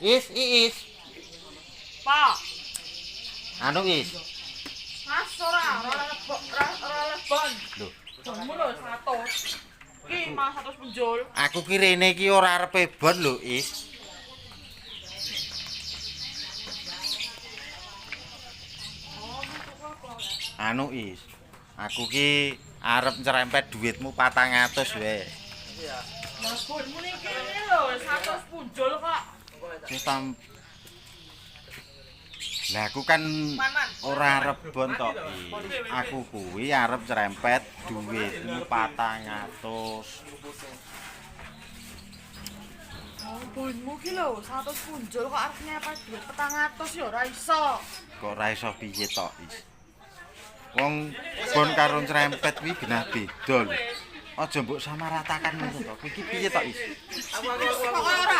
Is. Pak. Anu Is. Mas ora lebon. Lho, Bonmu lho 100. Ki Mas 100 punjul. aku ki rene iki ora arepe bon lho, Is. Anu Is. Aku ki arep nyerempet dhuwitmu 400 wae. Lah bonmu niki lho 100 punjul kok. Wis tam. Lah aku kan ora arep bon tok. Aku kuwi arep nyerempet dhuwitmu 400. Oh, bonmu ki lho 100 punjul kok arep nyepet duit 400 ya ora iso. Kok ora iso piye tok, Is. Wong bon karo nyerempet kuwi genah beda lho. Aja mbok samaratakan ngono to. Iki piye tok, Is? Kok ora